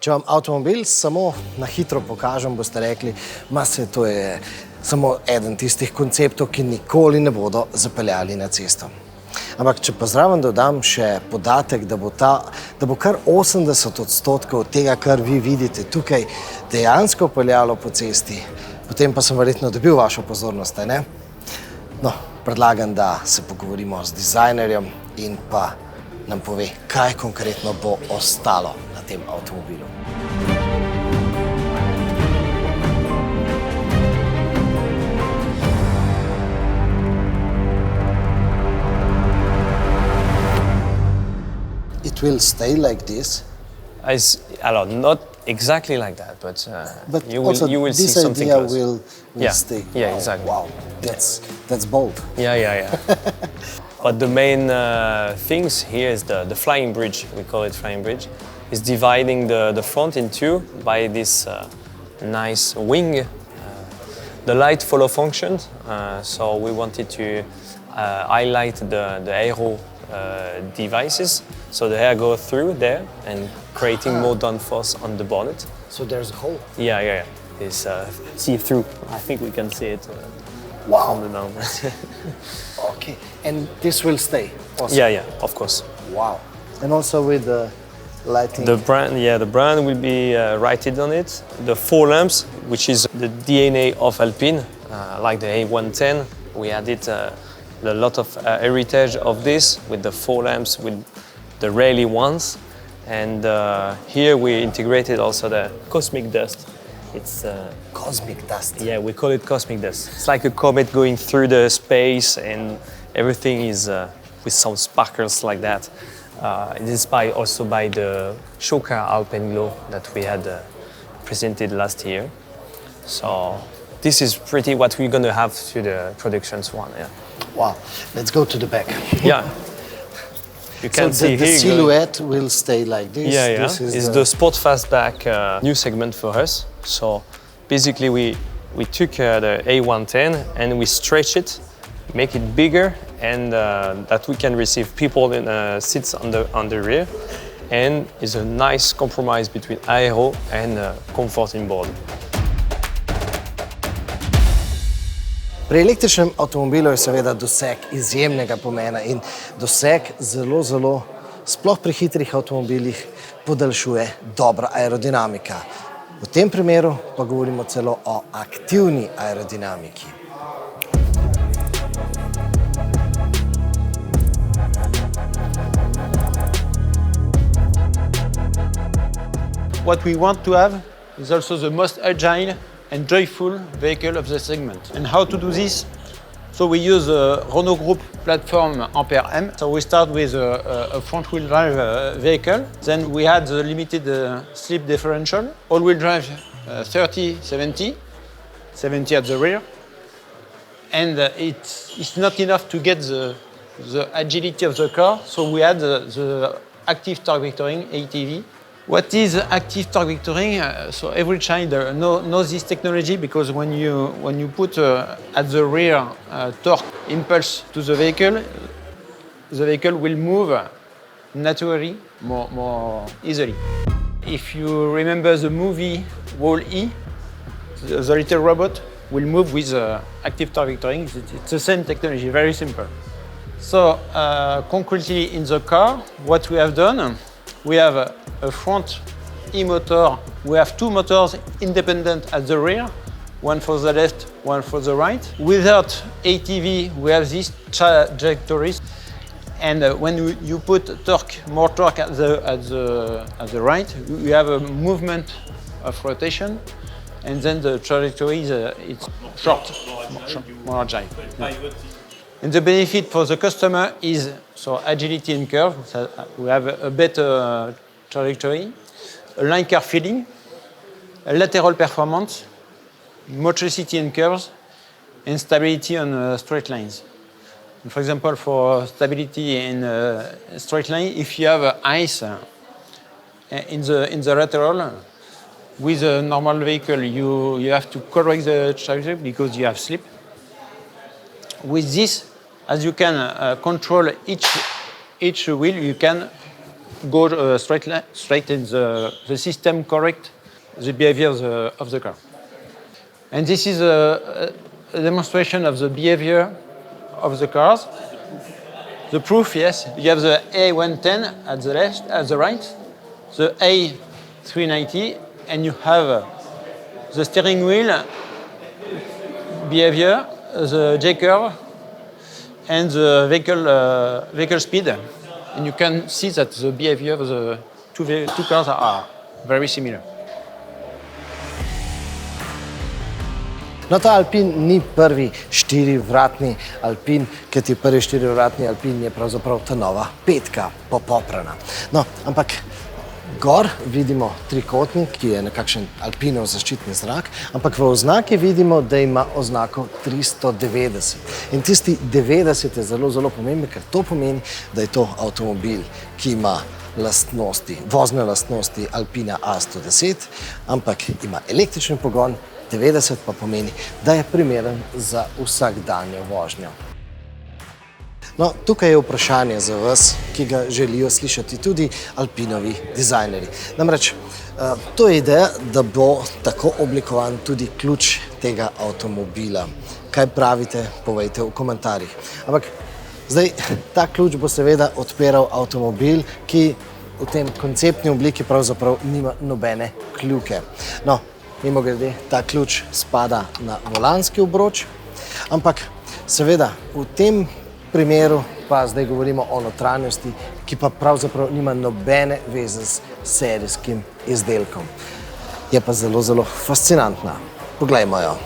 Če vam avtomobil samo na hitro pokažem, boste rekli, to je samo eden tistih konceptov, ki nikoli ne bodo zapeljali na cesto. Ampak če pa zraven dodam še podatek, da bo kar 80% tega, kar vi vidite tukaj, dejansko peljalo po cesti, potem pa sem verjetno dobil vašo pozornost, ne? No, predlagam, da se pogovorimo z dizajnerjem in pa nam pove, kaj konkretno bo ostalo na tem avtomobilu. It will stay like this? Not exactly like that, but you will see something close. close. Will stay. Yeah, exactly. Wow, that's bold. Yeah. But the main things here is the flying bridge, we call it flying bridge, is dividing the front in two by this nice wing. The light follow function, so we wanted to highlight the aero devices, so the air goes through there and creating more downforce on the bonnet. So there's a hole? Yeah. It's see-through. I think we can see it on the downforce. Okay, and this will stay? Also. Yeah, of course. Wow. And also with the lighting? The brand will be rated on it. The 4 lamps, which is the DNA of Alpine, like the A110, we added a lot of heritage of this with the 4 lamps with the Rayleigh ones, and here we integrated also the cosmic dust. It's cosmic dust. Yeah, we call it cosmic dust. It's like a comet going through the space, and everything is with some sparkles like that. It is inspired also by the show car Alpine Glow that we had presented last year. So this is pretty what we're going to have to the productions one. Yeah. Wow, let's go to the back. Yeah. You can see the here silhouette will stay like this. Yeah. This is it's the sport fastback new segment for us. So basically we took the A110 and we stretch it, make it bigger, and that we can receive people in seats on the rear, and it's a nice compromise between aero and comfort in board. Pri električnem avtomobilu je seveda doseg izjemnega pomena in doseg zelo, sploh pri hitrih avtomobilih, podaljšuje dobra aerodinamika. V tem primeru pa govorimo celo o aktivni aerodinamiki. What we want to have is also the most agile and joyful vehicle of the segment. And how to do this? So we use a Renault Group platform Ampere M. So we start with a front-wheel drive vehicle. Then we had the limited slip differential. All-wheel drive 30-70, 70 at the rear. And it's not enough to get the agility of the car. So we had the active torque vectoring, ATV. What is active torque vectoring? So every child knows this technology, because when you put at the rear torque impulse to the vehicle will move naturally, more easily. If you remember the movie Wall-E, the little robot will move with active torque vectoring. It's the same technology, very simple. So concretely in the car, what we have done, we have a front e-motor. We have 2 motors independent at the rear, one for the left, one for the right. Without ATV, we have these trajectories. And when you put more torque at the right, you have a movement of rotation, and then the trajectory is short, more agile. Yeah. And the benefit for the customer is agility and curve. So we have a better trajectory, a line curve feeling, a lateral performance, motricity and curves, and stability on straight lines. And for example, for stability in a straight line, if you have ice in the lateral, with a normal vehicle, you have to correct the trajectory because you have slip. With this, as you can control each wheel, you can go straight and the system correct the behavior of the car. And this is a demonstration of the behavior of the cars. The proof, yes, you have the A110 at the left, at the right, the A390, and you have the steering wheel behavior, the J-curve, and the vehicle speed. And you can see that the behavior of the two cars are very similar. No, ta Alpine ni prvi štirivratni Alpine, ker ti prvi štirivratni Alpine je pravzaprav ta nova petka, popoprana. No, ampak gor vidimo trikotnik, ki je nekakšen Alpinov zaščitni zrak, ampak v oznaki vidimo, da ima oznako 390. In tisti 90 je zelo, zelo pomemben, ker to pomeni, da je to avtomobil, ki ima lastnosti, vozne lastnosti Alpina A110, ampak ima električni pogon, 90 pa pomeni, da je primeren za vsakdanjo vožnjo. No, tukaj je vprašanje za vas, ki ga želijo slišati tudi Alpinovi dizajnerji. Namreč, to je ideja, da bo tako oblikovan tudi ključ tega avtomobila. Kaj pravite, povejte v komentarjih. Ampak zdaj, ta ključ bo seveda odpiral avtomobil, ki v tem konceptni obliki pravzaprav nima nobene kljuke. No, mimogrede, ta ključ spada na volanski obroč, ampak seveda v tem primeru pa zdaj govorimo o notranjosti, ki pa pravzaprav nima nobene veze s serijskim izdelkom. Je pa zelo, zelo fascinantna. Poglejmo jo.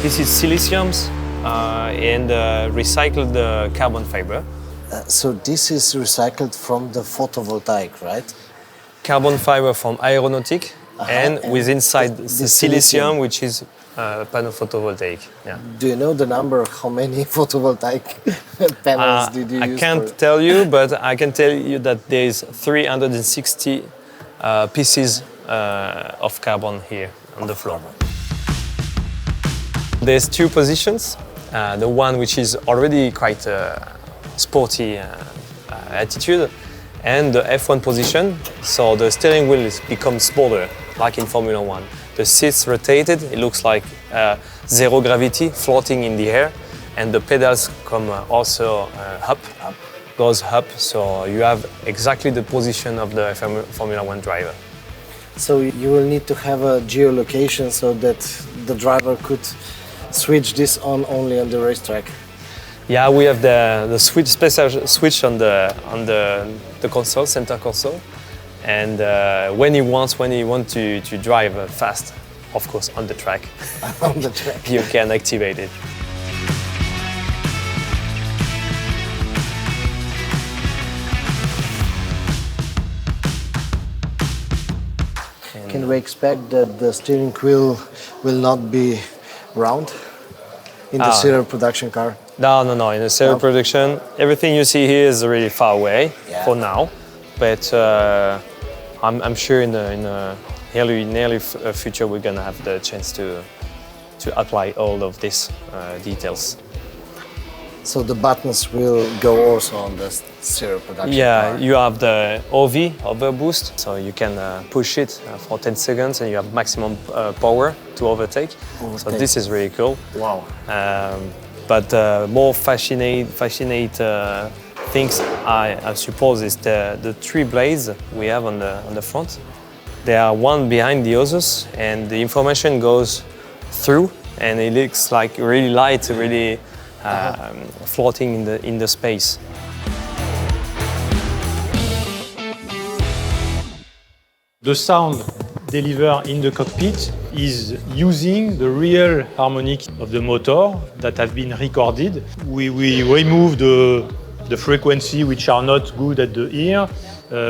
This is siliciums and recycled carbon fiber. So this is recycled from the photovoltaic, right? Carbon fiber from Aerodinamika and with inside the silicium, which is panel photovoltaic. Yeah. Do you know the number of how many photovoltaic panels did you use? I can't tell you, but I can tell you that there is 360 pieces of carbon here on the floor. There's two positions. The one which is already quite sporty attitude, and the F1 position. So the steering wheel becomes smaller, like in Formula 1. The seats rotated. It looks like zero gravity floating in the air, and the pedals come also goes up. So you have exactly the position of the Formula 1 driver. So you will need to have a geolocation so that the driver could switch this on only on the racetrack. Yeah, we have the special switch on the console, center console, and when you want to drive fast, of course, on the track, On the track. you can activate it. Can we expect that the steering wheel will not be round in the serial production car? No. In the serial production, everything you see here is really far away for now. But I'm sure in the nearly future we're gonna have the chance to apply all of these details. So the buttons will go also on the serial production Yeah, car? you have the OV, overboost, so you can push it for 10 seconds and you have maximum power to overtake. So this is really cool. Wow. But more fascinate things, I suppose, is the three blades we have on the front. They are one behind the others, and the information goes through, and it looks like really light, really floating in the space. The sound delivered in the cockpit is using the real harmonic of the motor that have been recorded. We remove the frequency which are not good at the ear.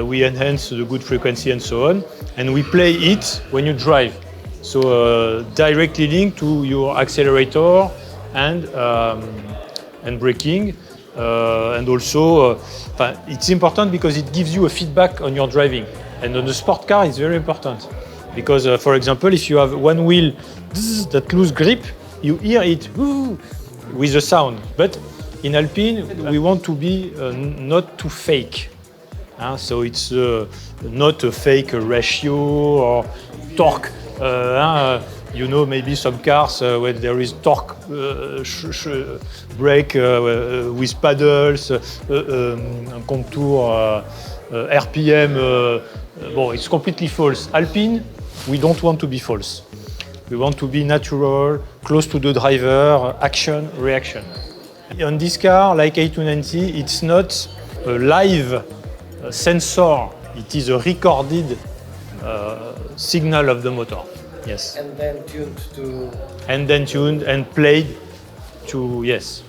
We enhance the good frequency and so on. And we play it when you drive. So directly linked to your accelerator and braking. and also it's important because it gives you a feedback on your driving. And on the sport car, it's very important because, for example, if you have one wheel that lose grip, you hear it with the sound. But in Alpine, we want to be not too fake. So it's not a fake ratio or torque. You know, maybe some cars where there is torque brake with paddles, contour, RPM. It's completely false. Alpine, we don't want to be false. We want to be natural, close to the driver, action, reaction. On this car, like A390, it's not a live sensor. It is a recorded signal of the motor. Yes. And then tuned to... And then tuned and played to, yes.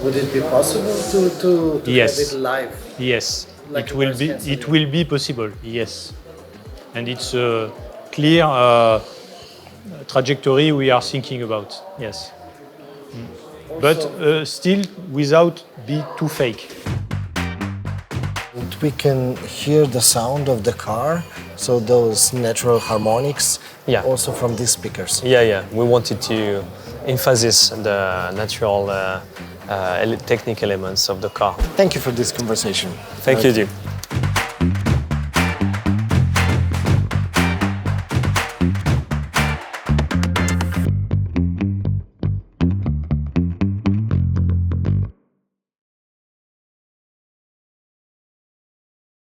Would it be possible to Yes. have it live? Yes. Like It will be possible, yes. And it's a clear trajectory we are thinking about, yes. But still without be too fake. We can hear the sound of the car, so those natural harmonics, Yeah. also from these speakers. Yeah. We wanted to emphasize the natural technical elements of the car. Thank you for this conversation. Thank you.